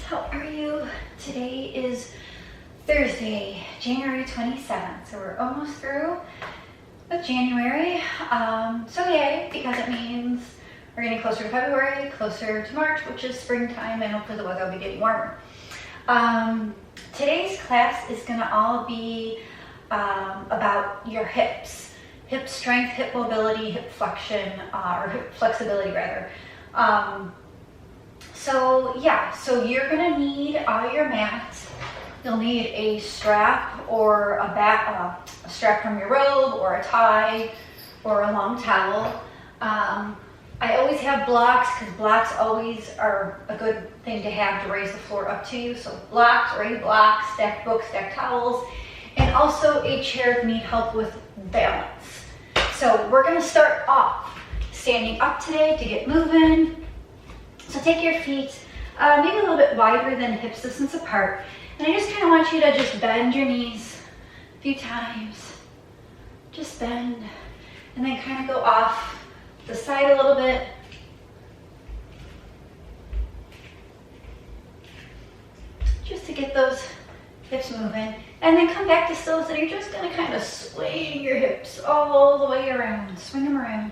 How are you? Today is Thursday, January 27th. So we're almost through with January. So yay, because it means we're getting closer to February, closer to March, which is springtime, and hopefully the weather will be getting warmer. Today's class is going to all be about your hips. Hip strength, hip mobility, hip flexion, or hip flexibility rather. So you're gonna need your mats. You'll need a strap or a strap from your robe or a tie or a long towel. I always have blocks because blocks always are a good thing to have to raise the floor up to you. So blocks or a block, stacked books, stacked towels, and also a chair if you need help with balance. So we're gonna start off standing up today to get moving. So take your feet maybe a little bit wider than hip distance apart. And I just kind of want you to just bend your knees a few times. Just bend. And then kind of go off the side a little bit. Just to get those hips moving. And then come back to still sit. You're just going to kind of swing your hips all the way around. Swing them around.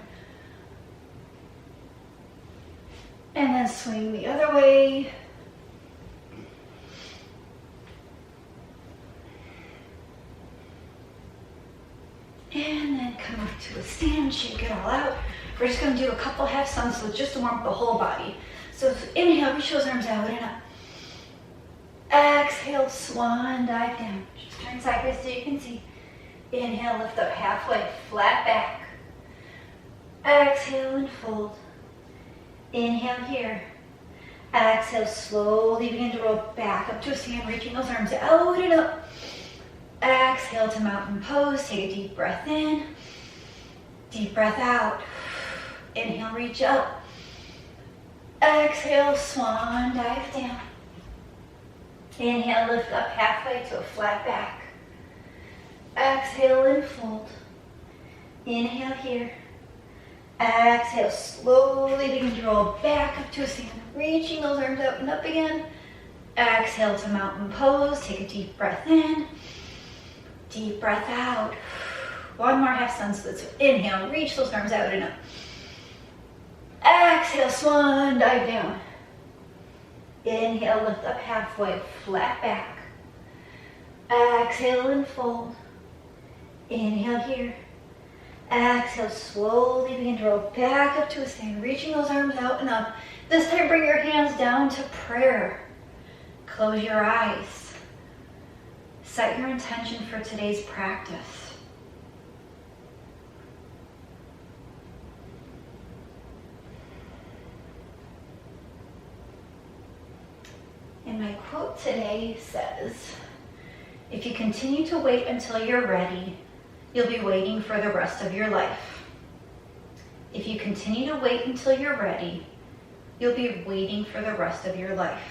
And then swing the other way. And then come up to a stand, shake it all out. We're just going to do a couple half suns, so just to warm up the whole body. So inhale, reach those arms out and up. Exhale, swan dive down. Just turn sideways so you can see. Inhale, lift up halfway, flat back. Exhale and fold. Inhale here. Exhale, slowly begin to roll back up to a stand, reaching those arms out and up. Exhale to mountain pose. Take a deep breath in. Deep breath out. Inhale, reach up. Exhale, swan dive down. Inhale, lift up halfway to a flat back. Exhale and fold. Inhale here. Exhale, slowly begin to roll back up to a stand, reaching those arms out and up again. Exhale to mountain pose. Take a deep breath in. Deep breath out. One more half sun split. So inhale, reach those arms out and up. Exhale, swan dive down. Inhale, lift up halfway, flat back. Exhale and fold. Inhale here. Exhale, slowly begin to roll back up to a stand, reaching those arms out and up. This time, bring your hands down to prayer. Close your eyes. Set your intention for today's practice. And my quote today says, "If you continue to wait until you're ready, you'll be waiting for the rest of your life." If you continue to wait until you're ready, you'll be waiting for the rest of your life.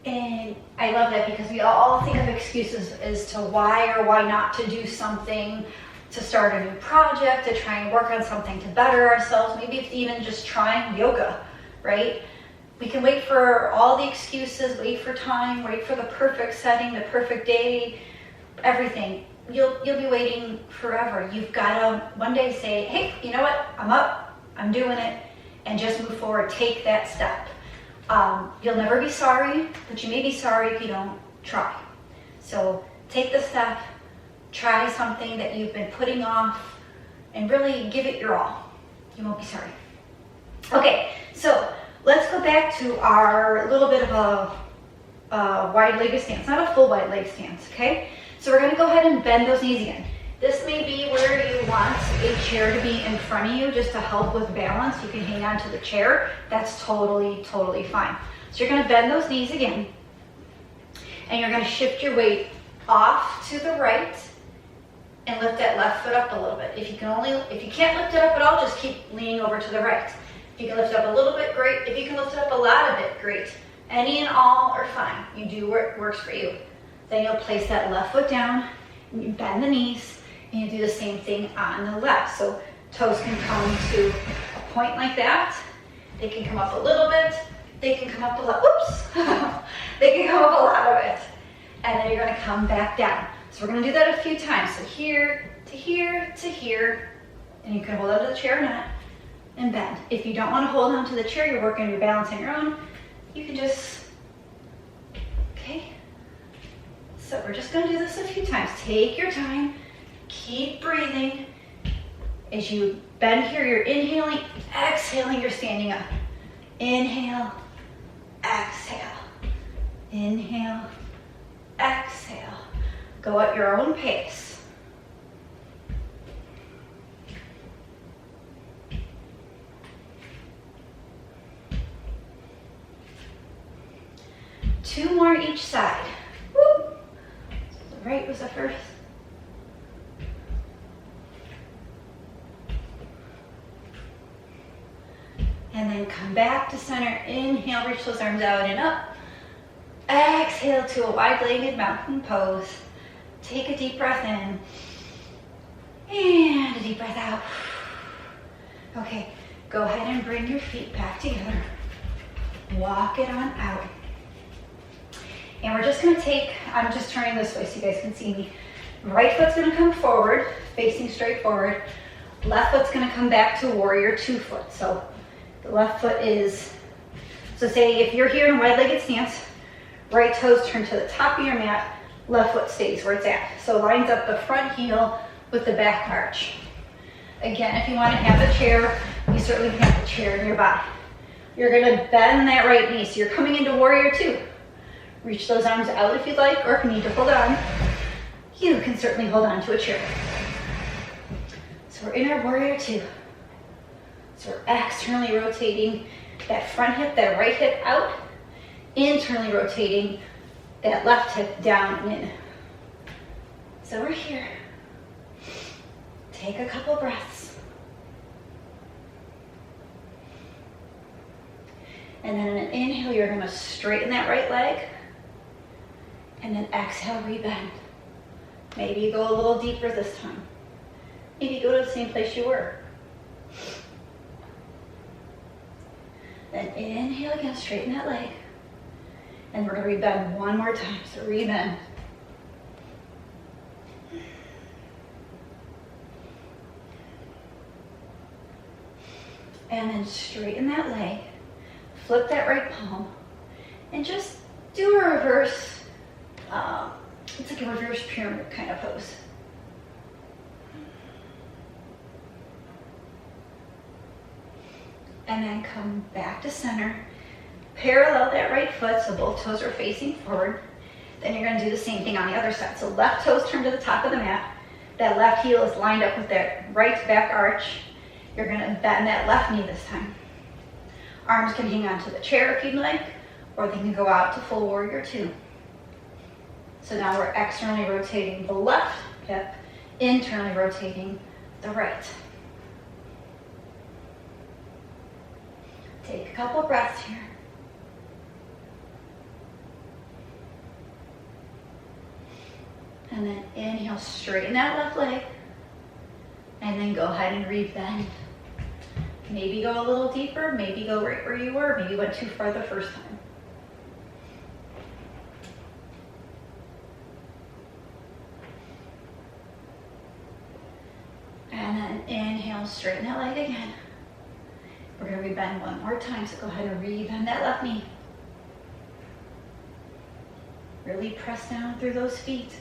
And I love that because we all think of excuses as to why or why not to do something, to start a new project, to try and work on something to better ourselves. Maybe it's even just trying yoga, right? We can wait for all the excuses, wait for time, wait for the perfect setting, the perfect day, everything. You'll be waiting forever. You've got to one day say, hey, you know what? I'm up, I'm doing it, and just move forward. Take that step. You'll never be sorry, but you may be sorry if you don't try. So take the step, try something that you've been putting off, and really give it your all. You won't be sorry. Okay, so let's go back to our little bit of a wide-legged stance, not a full wide leg stance, okay? So we're going to go ahead and bend those knees again. This may be where you want a chair to be in front of you just to help with balance. You can hang on to the chair. That's totally, totally fine. So you're going to bend those knees again. And you're going to shift your weight off to the right and lift that left foot up a little bit. If you can't lift it up at all, just keep leaning over to the right. If you can lift it up a little bit, great. If you can lift it up a lot of it, great. Any and all are fine. You do what works for you. Then you'll place that left foot down, and you bend the knees, and you do the same thing on the left. So toes can come to a point like that. They can come up a little bit, they can come up a lot, whoops, they can come up a lot of it. And then you're gonna come back down. So we're gonna do that a few times. So here to here to here, and you can hold onto the chair or not, and bend. If you don't wanna hold onto the chair, you're working your balance on your own, you can just, okay? So we're just gonna do this a few times. Take your time, keep breathing. As you bend here, you're inhaling, exhaling, you're standing up. Inhale, exhale, inhale, exhale. Go at your own pace. Two more each side. Woo. So the right was the first. And then come back to center. Inhale, reach those arms out and up. Exhale to a wide-legged mountain pose. Take a deep breath in. And a deep breath out. Okay, go ahead and bring your feet back together. Walk it on out. And we're just gonna take, I'm just turning this way so you guys can see me. Right foot's gonna come forward, facing straight forward. Left foot's gonna come back to warrior 2 foot. So the left foot is, so say if you're here in a wide-legged stance, right toes turn to the top of your mat, left foot stays where it's at. So lines up the front heel with the back arch. Again, if you want to have the chair, you certainly have the chair in your body. You're going to bend that right knee. So you're coming into warrior 2. Reach those arms out if you'd like, or if you need to hold on, you can certainly hold on to a chair. So we're in our warrior 2. So we're externally rotating that front hip, that right hip out, internally rotating that left hip down and in. So we're here. Take a couple breaths. And then in an inhale, you're gonna straighten that right leg. And then exhale, rebend. Maybe you go a little deeper this time. Maybe you go to the same place you were. Then inhale again, straighten that leg. And we're gonna rebend one more time, so rebend. And then straighten that leg, flip that right palm, and just do a reverse, it's like a reverse pyramid kind of pose. And then come back to center. Parallel that right foot so both toes are facing forward. Then you're going to do the same thing on the other side. So left toes turn to the top of the mat. That left heel is lined up with that right back arch. You're going to bend that left knee this time. Arms can hang onto the chair if you'd like, or they can go out to full warrior 2. So now we're externally rotating the left hip, internally rotating the right. Take a couple breaths here. And then inhale, straighten that left leg. And then go ahead and rebend. Maybe go a little deeper, maybe go right where you were, maybe you went too far the first time. And then inhale, straighten that leg again. We're going to rebend one more time, so go ahead and rebend that left knee. Really press down through those feet.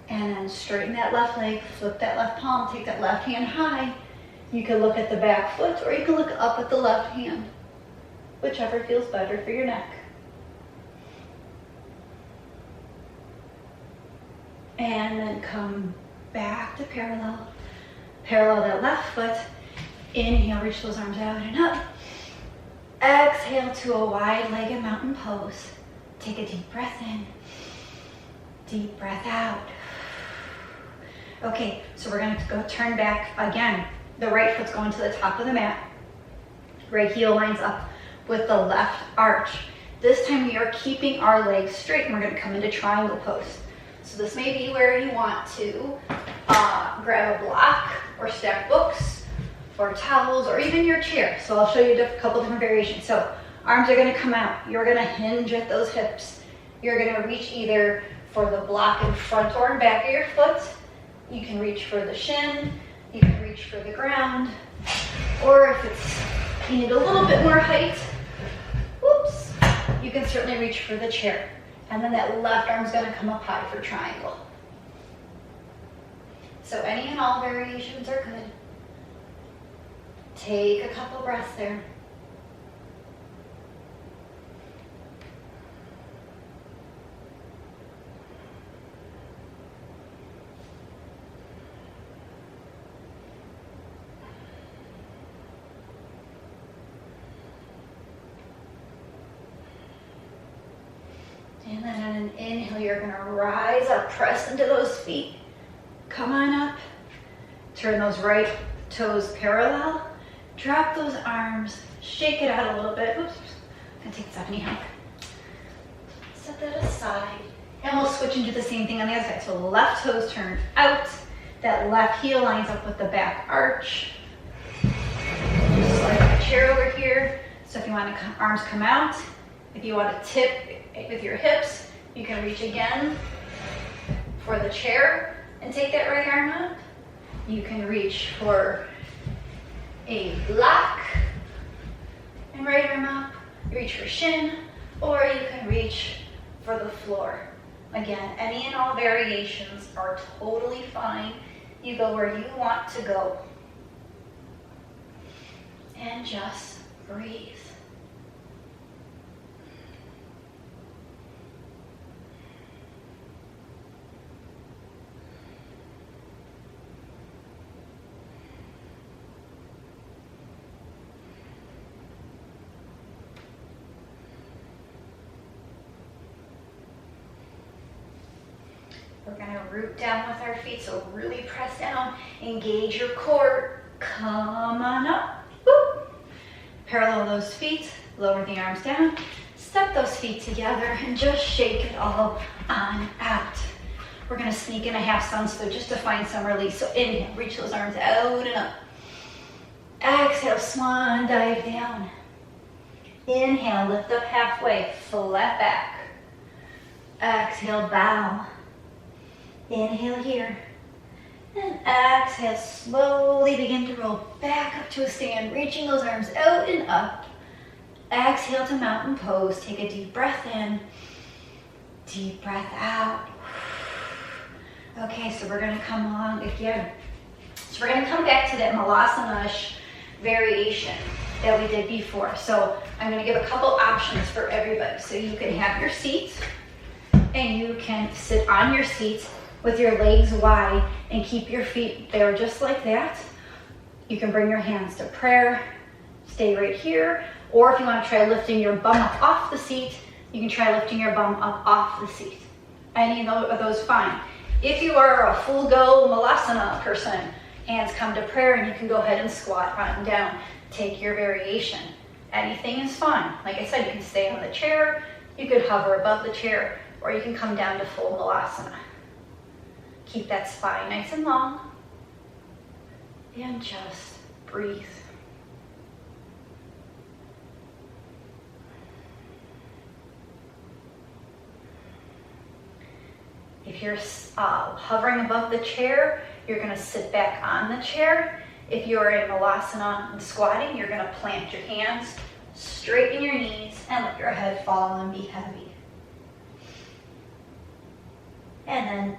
And then straighten that left leg, flip that left palm, take that left hand high. You can look at the back foot or you can look up at the left hand, whichever feels better for your neck. And then come back to parallel. Parallel that left foot. Inhale, reach those arms out and up. Exhale to a wide-legged mountain pose. Take a deep breath in. Deep breath out. Okay, so we're going to go turn back again. The right foot's going to the top of the mat. Right heel lines up with the left arch. This time we are keeping our legs straight and we're going to come into triangle pose. So this may be where you want to grab a block or stack books or towels, or even your chair. So I'll show you a couple different variations. So arms are gonna come out. You're gonna hinge at those hips. You're gonna reach either for the block in front or in back of your foot. You can reach for the shin. You can reach for the ground. Or if you need a little bit more height, whoops, you can certainly reach for the chair. And then that left arm's gonna come up high for triangle. So any and all variations are good. Take a couple breaths there. And then on an inhale, you're gonna rise up, press into those feet. Come on up. Turn those right toes parallel. Drop those arms, shake it out a little bit. Oops, I'm gonna take this off anyhow. Set that aside. And we'll switch and do the same thing on the other side. So left toes turn out. That left heel lines up with the back arch. Just slide the chair over here. So if you want arms come out, if you want to tip with your hips, you can reach again for the chair and take that right arm up. You can reach for a block and right arm up. You reach for shin, or you can reach for the floor. Again, any and all variations are totally fine. You go where you want to go. And just breathe. We're gonna root down with our feet, so really press down, engage your core, come on up, woo. Parallel those feet, lower the arms down, step those feet together and just shake it all on out. We're gonna sneak in a half sun slow just to find some release. So inhale, reach those arms out and up. Exhale, swan dive down. Inhale, lift up halfway, flat back. Exhale, bow. Inhale here. And exhale, slowly begin to roll back up to a stand, reaching those arms out and up. Exhale to mountain pose. Take a deep breath in, deep breath out. Okay, so we're gonna come on again. So we're gonna come back to that malasana-ish variation that we did before. So I'm gonna give a couple options for everybody. So you can have your seat, and you can sit on your seat with your legs wide and keep your feet there just like that. You can bring your hands to prayer, stay right here, or if you want to try lifting your bum up off the seat, you can try lifting your bum up off the seat. Any of those fine. If you are a full go malasana person, hands come to prayer and you can go ahead and squat on and down. Take your variation. Anything is fine. Like I said, you can stay on the chair, you could hover above the chair, or you can come down to full malasana. Keep that spine nice and long, and just breathe. If you're hovering above the chair, you're going to sit back on the chair. If you're in malasana and squatting, you're going to plant your hands, straighten your knees, and let your head fall and be heavy. And then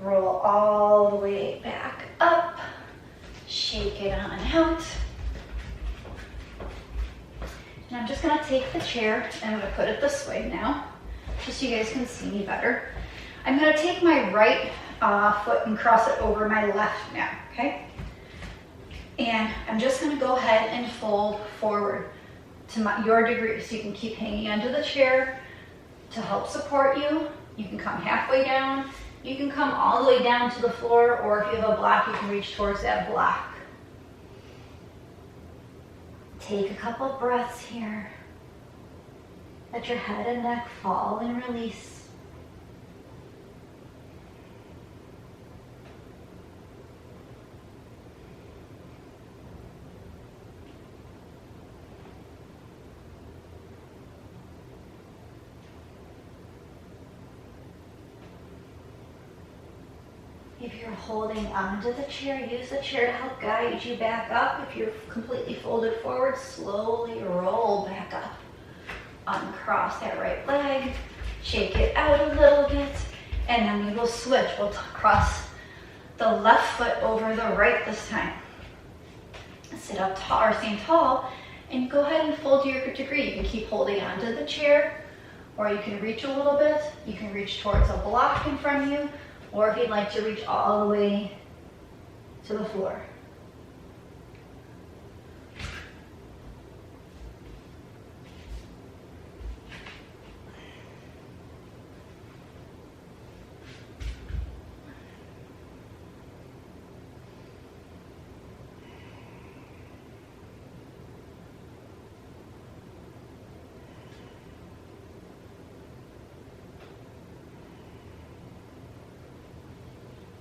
roll all the way back up, shake it on out. And I'm just gonna take the chair and I'm gonna put it this way now, just so you guys can see me better. I'm gonna take my right foot and cross it over my left now, okay? And I'm just gonna go ahead and fold forward to your degree, so you can keep hanging onto the chair to help support you. You can come halfway down. You can come all the way down to the floor, or if you have a block, you can reach towards that block. Take a couple breaths here. Let your head and neck fall and release. you're holding onto the chair, use the chair to help guide you back up. If you're completely folded forward, slowly roll back up. Uncross that right leg, shake it out a little bit, and then we will switch. We'll cross the left foot over the right this time. Sit up tall or stand tall, and go ahead and fold to your degree. You can keep holding onto the chair, or you can reach a little bit. You can reach towards a block in front of you, or if you'd like to reach all the way to the floor.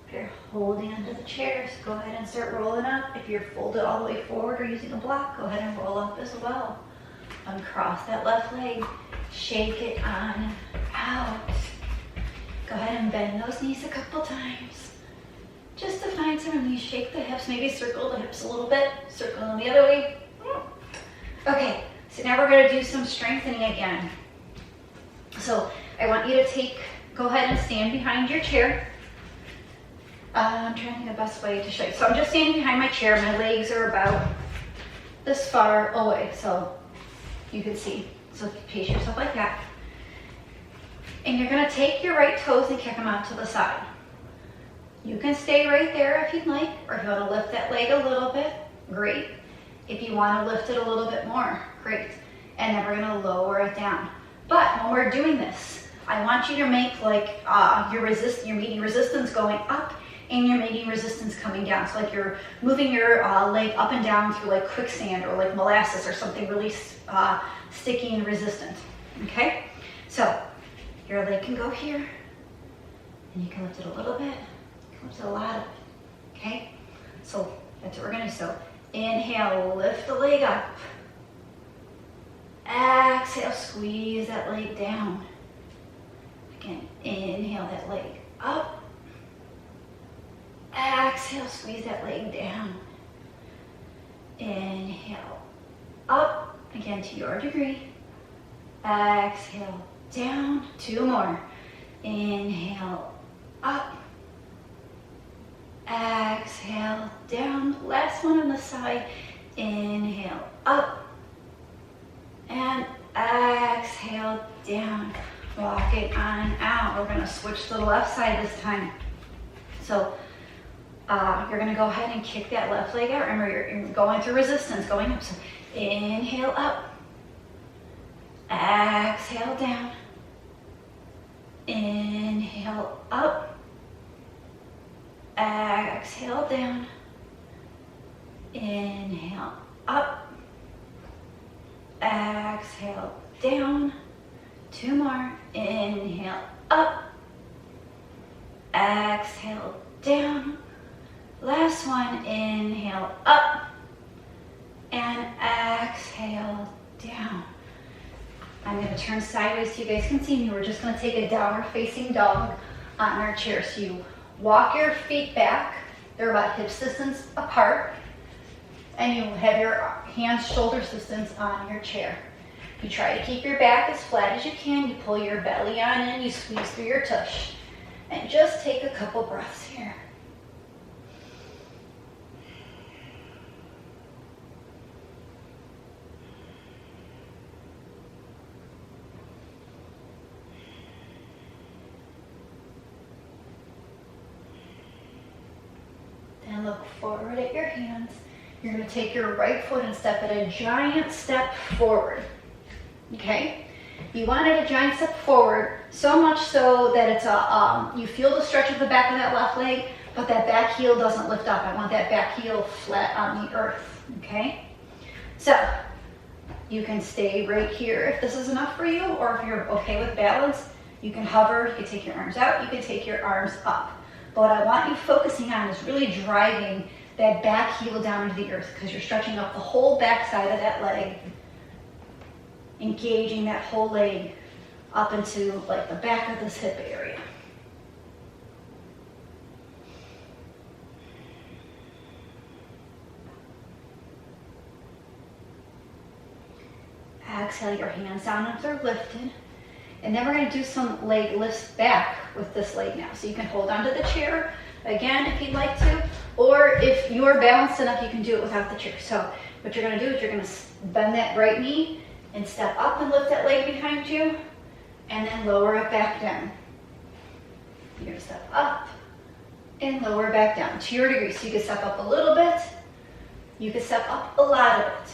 If you're holding onto the chairs, go ahead and start rolling up. If you're folded all the way forward or using a block, go ahead and roll up as well. Uncross that left leg, shake it on out. Go ahead and bend those knees a couple times. Just to find some release, shake the hips, maybe circle the hips a little bit, circle them the other way. Okay, so now we're gonna do some strengthening again. So I want you to go ahead and stand behind your chair. I'm trying to think of the best way to show you. So I'm just standing behind my chair. My legs are about this far away, so you can see. So pace yourself like that. And you're gonna take your right toes and kick them out to the side. You can stay right there if you'd like, or if you wanna lift that leg a little bit, great. If you wanna lift it a little bit more, great. And then we're gonna lower it down. But when we're doing this, I want you to make like you're meeting resistance going up, and you're making resistance coming down. So like you're moving your leg up and down through like quicksand or like molasses or something really sticky and resistant, okay? So your leg can go here, and you can lift it a little bit, you can lift it a lot of it, okay? So that's what we're gonna do. So inhale, lift the leg up. Exhale, squeeze that leg down. Again, inhale that leg up. Exhale, squeeze that leg down. Inhale, up, again to your degree. Exhale, down, 2 more. Inhale, up. Exhale, down. Last one on the side. Inhale, up. And exhale, down. Walk it on out. We're gonna switch to the left side this time. So you're gonna go ahead and kick that left leg out. Remember, you're going through resistance, going up. So inhale up, exhale down, inhale up, exhale down, inhale up, exhale down, 2 more, inhale up, exhale down. Last one, inhale up and exhale down. I'm going to turn sideways so you guys can see me. We're just going to take a downward facing dog on our chair. So you walk your feet back. They're about hips distance apart. And you have your hands shoulder distance on your chair. You try to keep your back as flat as you can. You pull your belly on in. You squeeze through your tush. And just take a couple breaths here. And look forward at your hands. You're going to take your right foot and step at a giant step forward. Okay? You want it a giant step forward, so much so that it's you feel the stretch of the back of that left leg, but that back heel doesn't lift up. I want that back heel flat on the earth. Okay? So you can stay right here if this is enough for you, or if you're okay with balance, you can hover, you can take your arms out, you can take your arms up. But what I want you focusing on is really driving that back heel down into the earth, because you're stretching up the whole back side of that leg, engaging that whole leg up into like the back of this hip area. Exhale your hands down if they're lifted. And then we're going to do some leg lifts back with this leg now. So you can hold onto the chair again if you'd like to, or if you are balanced enough, you can do it without the chair. So what you're going to do is you're going to bend that right knee and step up and lift that leg behind you, and then lower it back down. You're going to step up and lower back down to your degree. So you can step up a little bit, you can step up a lot of it,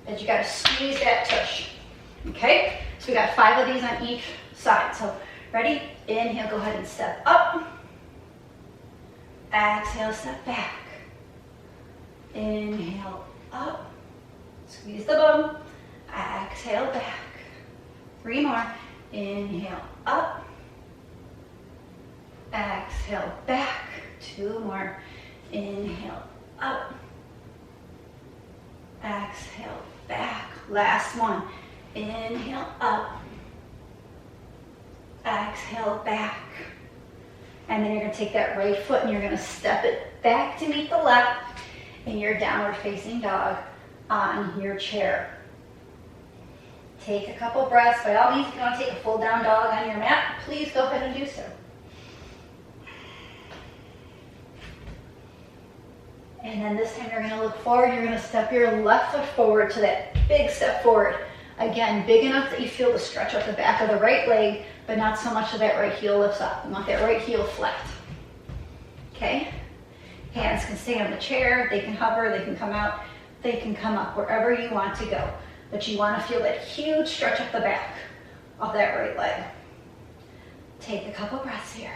but you got to squeeze that tush. Okay? So we got 5 of these on each side. So ready? Inhale, go ahead and step up. Exhale, step back. Inhale, up. Squeeze the bum. Exhale, back. 3 more. Inhale, up. Exhale, back. 2 more. Inhale, up. Exhale, back. Last one. Inhale, up. Exhale, back. And then you're going to take that right foot and you're going to step it back to meet the left in your downward facing dog on your chair. Take a couple breaths. By all means, if you want to take a full down dog on your mat, please go ahead and do so. And then this time you're going to look forward. You're going to step your left foot forward to that big step forward. Again, big enough that you feel the stretch up the back of the right leg, but not so much that that right heel lifts up. You want that right heel flat. Okay? Hands can stay on the chair, they can hover, they can come out, they can come up, wherever you want to go. But you want to feel that huge stretch up the back of that right leg. Take a couple breaths here.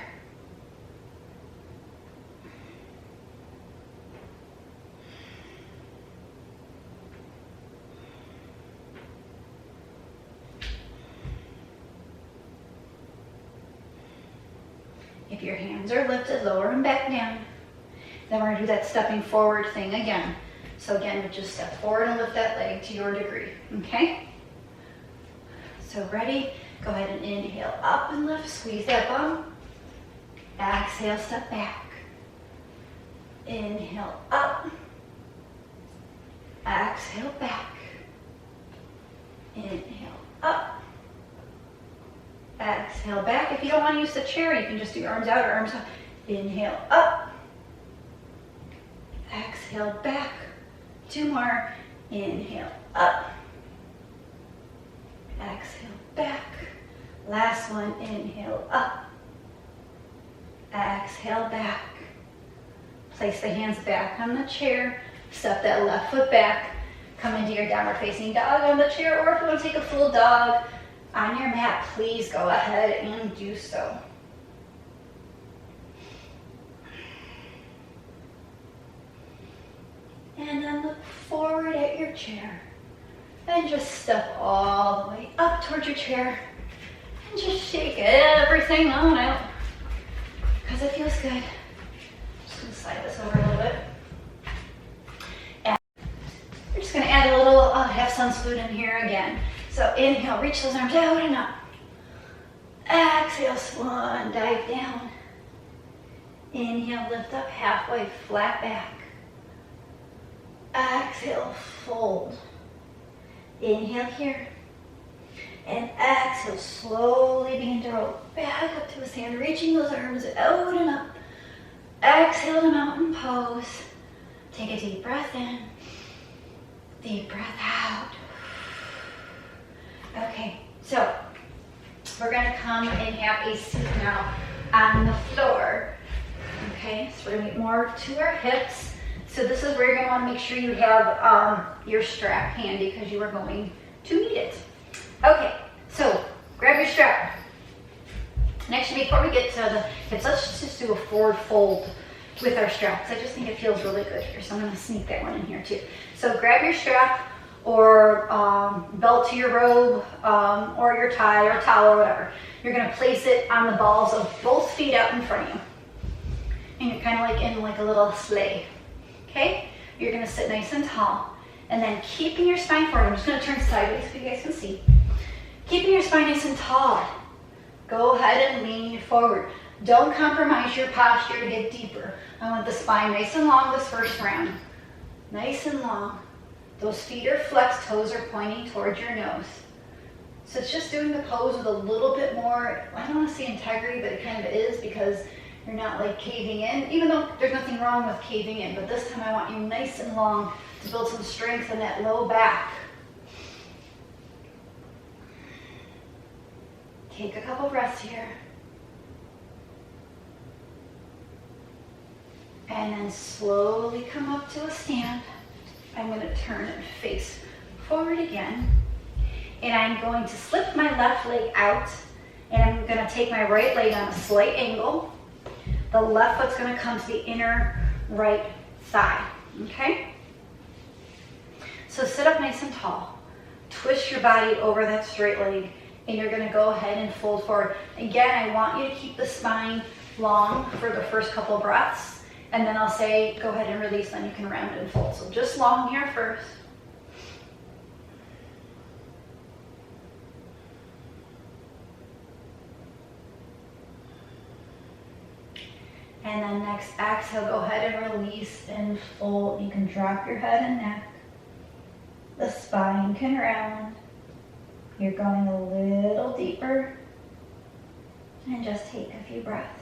If your hands are lifted, lower them back down. Then we're going to do that stepping forward thing again. So again, we just step forward and lift that leg to your degree, okay? So ready? Go ahead and inhale up and lift, squeeze that bum. Exhale, step back. Inhale up. Exhale, back. Inhale up. Exhale back. If you don't want to use the chair, you can just do arms out or arms up. Inhale up. Exhale back. 2 more. Inhale up. Exhale back. Last one. Inhale up. Exhale back. Place the hands back on the chair. Step that left foot back. Come into your downward facing dog on the chair, or if you want to take a full dog on your mat, please go ahead and do so. And then look forward at your chair. And just step all the way up towards your chair. And just shake everything on out. Because it feels good. Just going to slide this over a little bit. And we're just going to add a little half sun salute in here again. So inhale, reach those arms out and up. Exhale, swan, dive down. Inhale, lift up halfway, flat back. Exhale, fold. Inhale here. And exhale, slowly begin to roll back up to a stand, reaching those arms out and up. Exhale to mountain pose. Take a deep breath in. Deep breath out. Okay, so we're going to come and have a seat now on the floor. Okay, so we're going to get more to our hips. So this is where you're going to want to make sure you have your strap handy because you are going to need it. Okay, so grab your strap. Next, before we get to the hips, let's just do a forward fold with our straps. I just think it feels really good here, so I'm going to sneak that one in here too. So grab your strap or belt to your robe or your tie or towel or whatever. You're going to place it on the balls of both feet out in front of you. And you're kind of like in like a little sleigh. Okay? You're going to sit nice and tall. And then keeping your spine forward. I'm just going to turn sideways so you guys can see. Keeping your spine nice and tall. Go ahead and lean forward. Don't compromise your posture to get deeper. I want the spine nice and long this first round. Nice and long. Those feet are flexed, toes are pointing towards your nose. So it's just doing the pose with a little bit more, I don't want to say integrity, but it kind of is, because you're not like caving in, even though there's nothing wrong with caving in, but this time I want you nice and long to build some strength in that low back. Take a couple breaths here. And then slowly come up to a stand. I'm going to turn and face forward again. And I'm going to slip my left leg out. And I'm going to take my right leg on a slight angle. The left foot's going to come to the inner right thigh. Okay? So sit up nice and tall. Twist your body over that straight leg. And you're going to go ahead and fold forward. Again, I want you to keep the spine long for the first couple breaths. And then I'll say, go ahead and release, then you can round and fold. So just long here first. And then next exhale, go ahead and release and fold. You can drop your head and neck. The spine can round. You're going a little deeper. And just take a few breaths.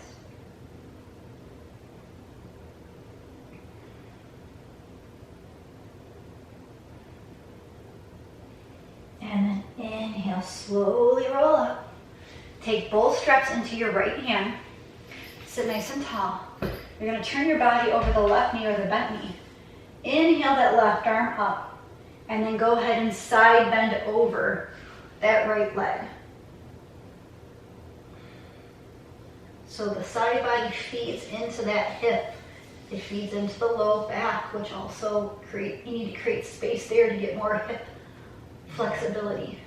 And then inhale, slowly roll up. Take both straps into your right hand. Sit nice and tall. You're going to turn your body over the left knee or the bent knee. Inhale that left arm up. And then go ahead and side bend over that right leg. So the side body feeds into that hip. It feeds into the low back, which also you need to create space there to get more hip flexibility.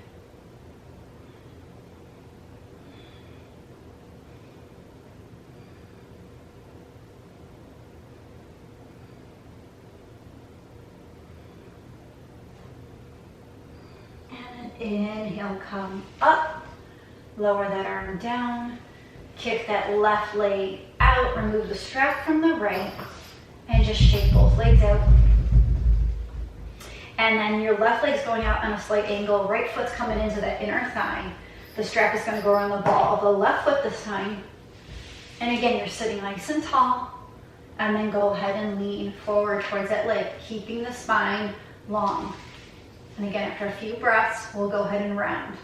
And then inhale, come up, lower that arm down, kick that left leg out, remove the strap from the right, and just shake both legs out. And then your left leg's going out on a slight angle, right foot's coming into that inner thigh. The strap is going to go around the ball of the left foot this time. And again, you're sitting nice and tall. And then go ahead and lean forward towards that leg, keeping the spine long. And again, after a few breaths, we'll go ahead and round.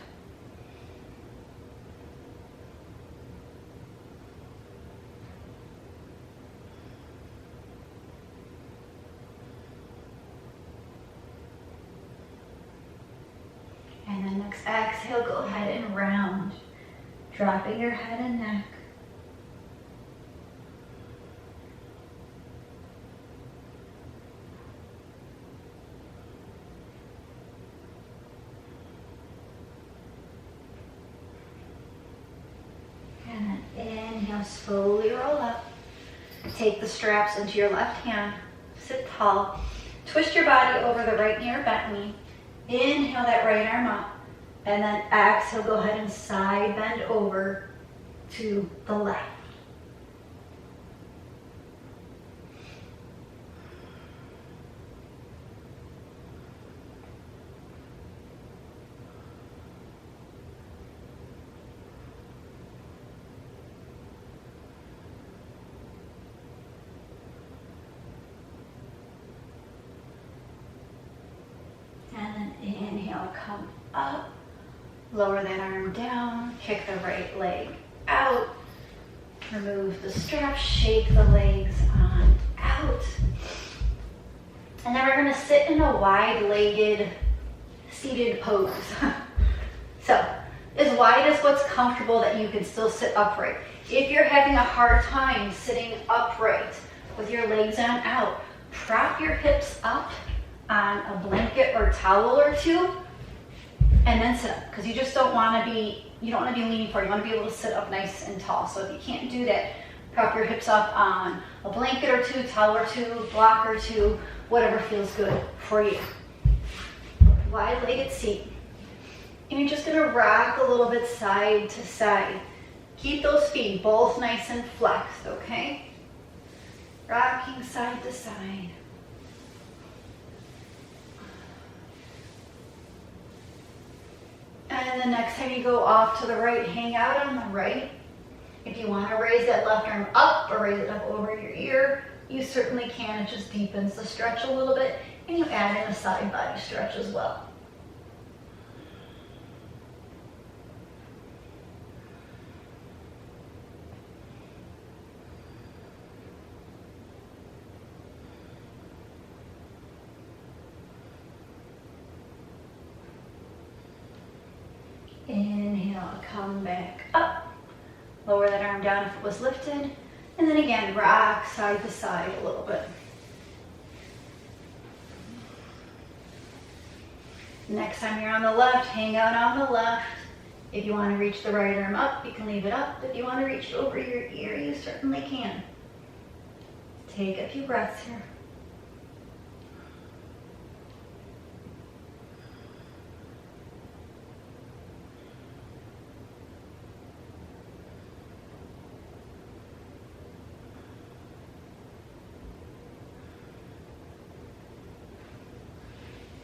And then next exhale, go ahead and round, dropping your head and neck. And then inhale, slowly roll up. Take the straps into your left hand, sit tall. Twist your body over the right knee or bent knee. Inhale that right arm up, and then exhale, go ahead and side bend over to the left. And then inhale, come up, lower that arm down, kick the right leg out, remove the strap, shake the legs on out. And then we're gonna sit in a wide-legged seated pose. So, as wide as what's comfortable that you can still sit upright. If you're having a hard time sitting upright with your legs on out, prop your hips up on a blanket or towel or two, and then sit up, because you just don't want to be, leaning forward. You want to be able to sit up nice and tall. So if you can't do that, prop your hips up on a blanket or two, towel or two, block or two, whatever feels good for you. Wide-legged seat. And you're just going to rock a little bit side to side. Keep those feet both nice and flexed, okay? Rocking side to side. And And the next time you go off to the right, hang out on the right. If you want to raise that left arm up or raise it up over your ear, you certainly can. It just deepens the stretch a little bit, and you add in a side body stretch as well. Inhale, come back up. Lower that arm down if it was lifted. And then again, rock side to side a little bit. Next time you're on the left, hang out on the left. If you want to reach the right arm up, you can leave it up. If you want to reach it over your ear, you certainly can. Take a few breaths here.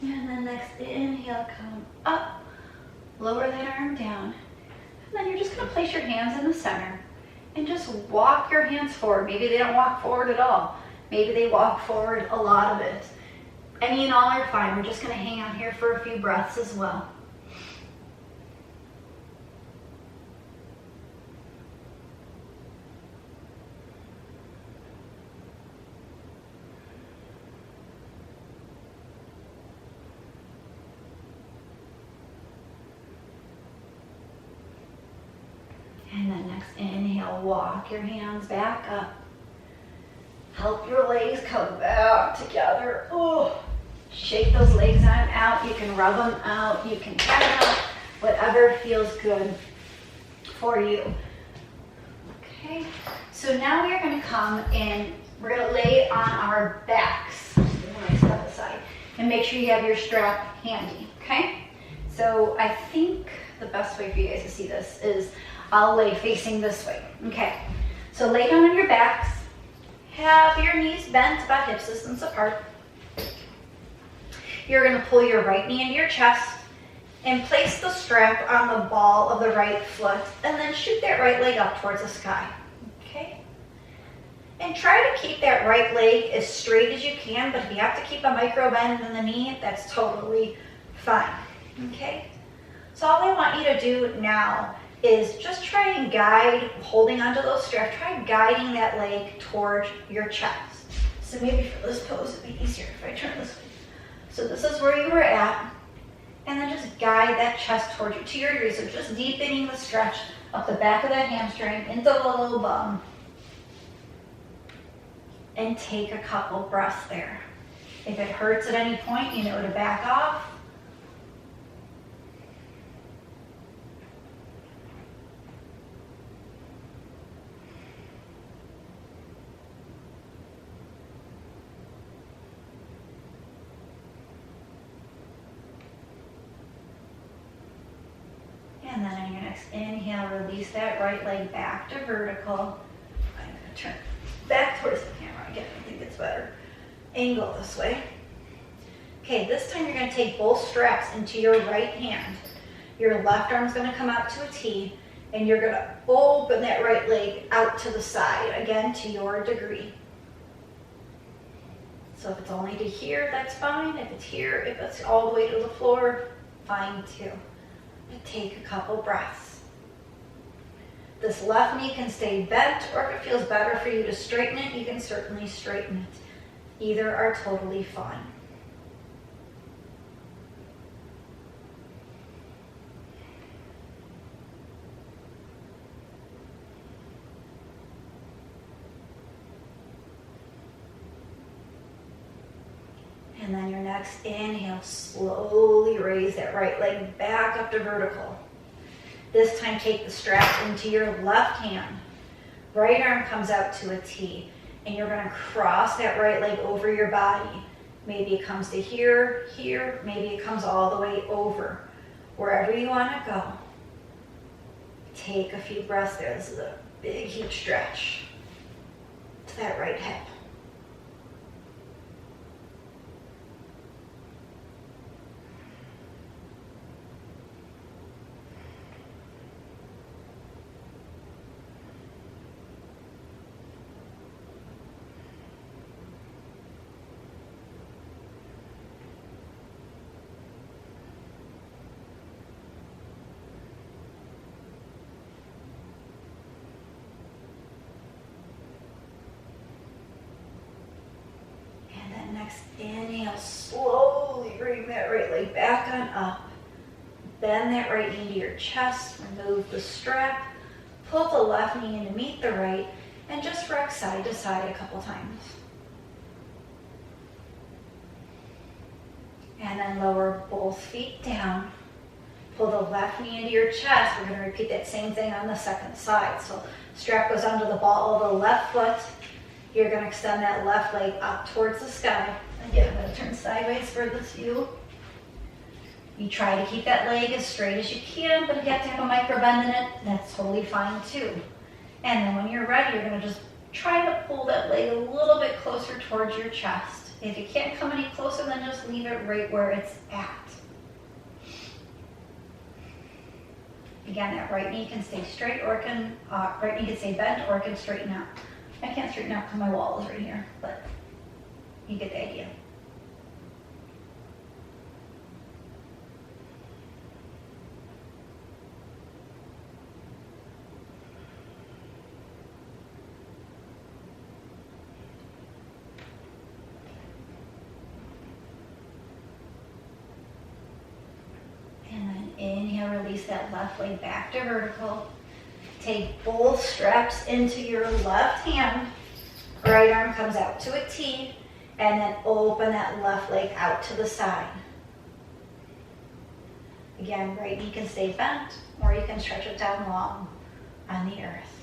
And then next inhale, come up, lower that arm down. And then you're just gonna place your hands in the center and just walk your hands forward. Maybe they don't walk forward at all. Maybe they walk forward a lot of it. Any and all are fine. We're just gonna hang out here for a few breaths as well. And then next inhale, walk your hands back up. Help your legs come back together. Oh, shake those legs on out. You can rub them out. You can tap out. Whatever feels good for you. Okay, so now we're going to come and we're going to lay on our backs. When I step aside, and make sure you have your strap handy. Okay, so I think the best way for you guys to see this is I'll lay facing this way. Okay, so lay down on your backs. Have your knees bent about hip distance apart. You're going to pull your right knee into your chest and place the strap on the ball of the right foot and then shoot that right leg up towards the sky. Okay? And try to keep that right leg as straight as you can, but if you have to keep a micro bend in the knee, that's totally fine. Okay? So all I want you to do now is just try and guide, holding onto those straps, try guiding that leg towards your chest. So maybe for this pose it'd be easier if I turn this way. So this is where you were at, and then just guide that chest towards you to your degree. So just deepening the stretch up the back of that hamstring into the low bum. And take a couple breaths there. If it hurts at any point, you know to back off. And then on your next inhale, release that right leg back to vertical. I'm going to turn back towards the camera again. I think it's better. Angle this way. Okay, this time you're going to take both straps into your right hand. Your left arm's going to come out to a T, and you're going to open that right leg out to the side, again, to your degree. So if it's only to here, that's fine. If it's here, if it's all the way to the floor, fine too. But take a couple breaths. This left knee can stay bent, or if it feels better for you to straighten it, you can certainly straighten it. Either are totally fine. And then your next inhale, slowly raise that right leg back up to vertical. This time take the strap into your left hand. Right arm comes out to a T, and you're going to cross that right leg over your body. Maybe it comes to here, here, maybe it comes all the way over. Wherever you want to go. Take a few breaths there. This is a big, huge stretch to that right hip. And then next inhale, slowly bring that right leg back on up. Bend that right knee to your chest, remove the strap, pull the left knee in to meet the right, and just rock side to side a couple times. And then lower both feet down. Pull the left knee into your chest. We're going to repeat that same thing on the second side. So strap goes under the ball of the left foot. You're going to extend that left leg up towards the sky. Again, I'm going to turn sideways for this view. You try to keep that leg as straight as you can, but if you have to have a micro bend in it, that's totally fine too. And then when you're ready, you're going to just try to pull that leg a little bit closer towards your chest. If you can't come any closer, then just leave it right where it's at. Again, that right knee can stay straight or right knee can stay bent or it can straighten out. I can't straighten out because my wall is right here, but you get the idea. Inhale, release that left leg back to vertical. Take both straps into your left hand. Right arm comes out to a T, and then open that left leg out to the side. Again, right knee can stay bent, or you can stretch it down long on the earth.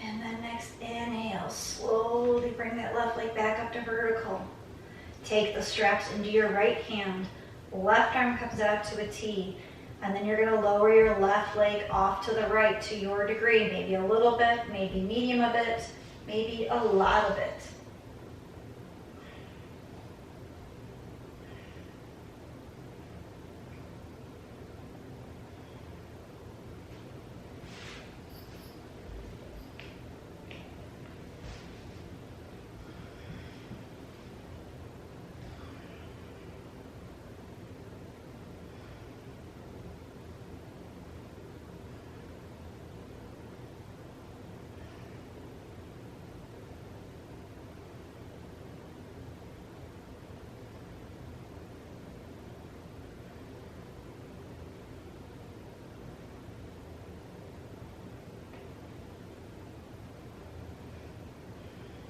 And then next inhale, slowly bring that left leg back up to vertical. Take the straps into your right hand. Left arm comes out to a T. And then you're going to lower your left leg off to the right to your degree. Maybe a little bit, maybe medium a bit, maybe a lot of it.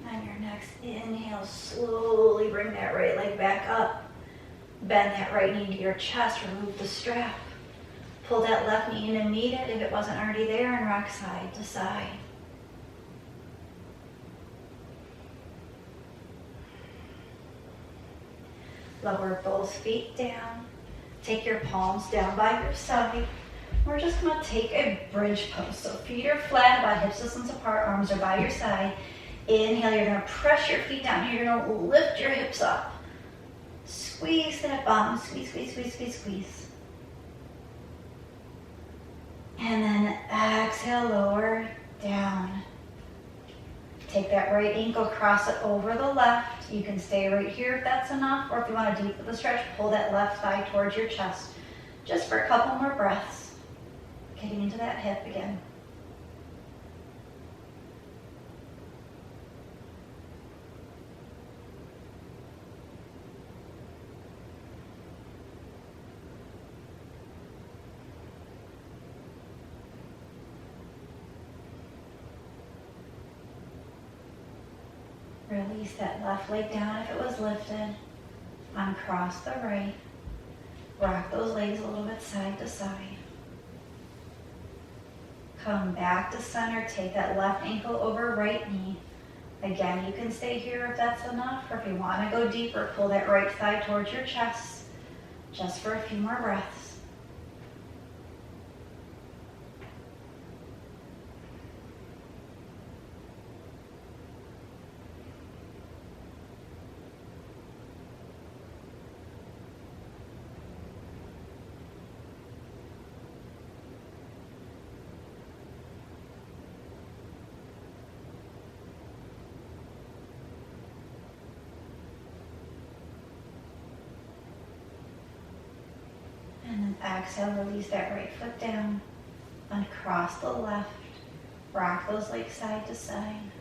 On your next inhale, slowly bring that right leg back up. Bend that right knee to your chest, remove the strap. Pull that left knee in and meet it if it wasn't already there, and rock side to side. Lower both feet down. Take your palms down by your side. We're just going to take a bridge pose. So feet are flat, about hip distance apart, arms are by your side. Inhale, you're going to press your feet down here. You're going to lift your hips up. Squeeze that bum. Squeeze, squeeze, squeeze, squeeze, squeeze. And then exhale, lower down. Take that right ankle, cross it over the left. You can stay right here if that's enough, or if you want to deepen the stretch, pull that left thigh towards your chest. Just for a couple more breaths. Getting into that hip again. Release that left leg down if it was lifted. Uncross the right. Rock those legs a little bit side to side. Come back to center. Take that left ankle over right knee. Again, you can stay here if that's enough, or if you want to go deeper, pull that right thigh towards your chest, just for a few more breaths. Exhale, release that right foot down. Uncross the left. Rock those legs side to side.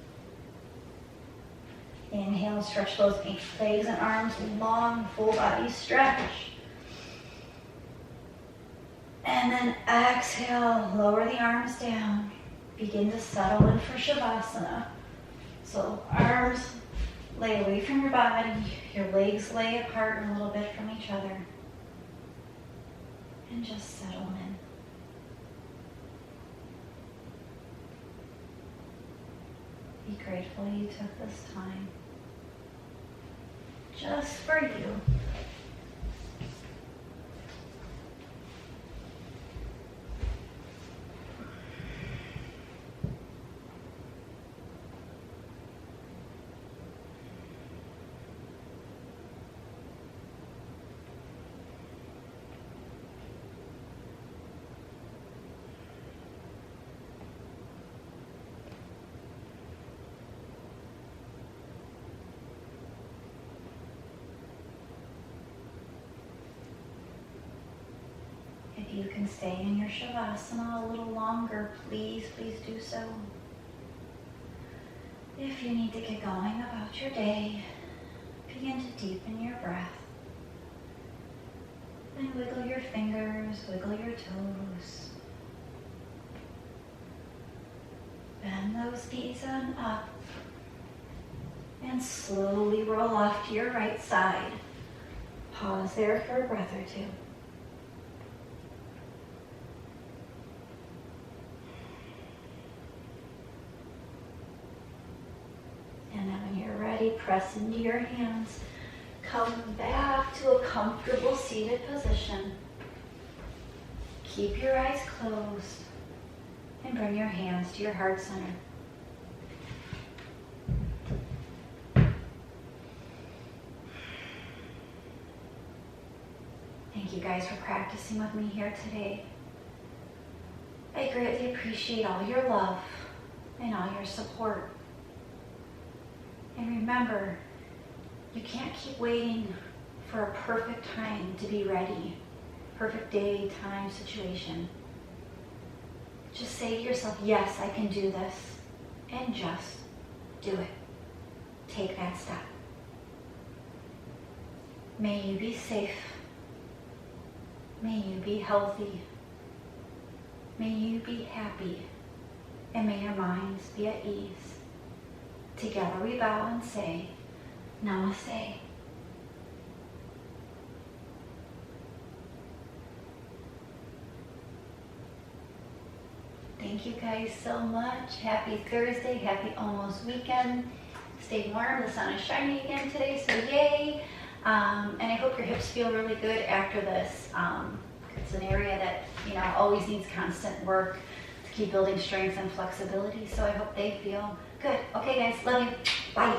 Inhale, stretch those legs and arms long, full body stretch. And then exhale, lower the arms down. Begin to settle in for Shavasana. So arms lay away from your body, your legs lay apart a little bit from each other. And just settle in. Be grateful you took this time just for you. If you can stay in your Shavasana a little longer, please do so. If you need to get going about your day, begin to deepen your breath. And wiggle your fingers, wiggle your toes. Bend those knees on up. And slowly roll off to your right side. Pause there for a breath or two. And then when you're ready, press into your hands. Come back to a comfortable seated position. Keep your eyes closed and bring your hands to your heart center. Thank you guys for practicing with me here today. I greatly appreciate all your love and all your support. And remember, you can't keep waiting for a perfect time to be ready. Perfect day, time, situation. Just say to yourself, yes, I can do this. And just do it. Take that step. May you be safe. May you be healthy. May you be happy. And may your minds be at ease. Together we bow and say, Namaste. Thank you guys so much. Happy Thursday, happy almost weekend. Stay warm, the sun is shining again today, so yay. And I hope your hips feel really good after this. It's an area that, always needs constant work to keep building strength and flexibility, so I hope they feel good. Okay guys, love you. Bye.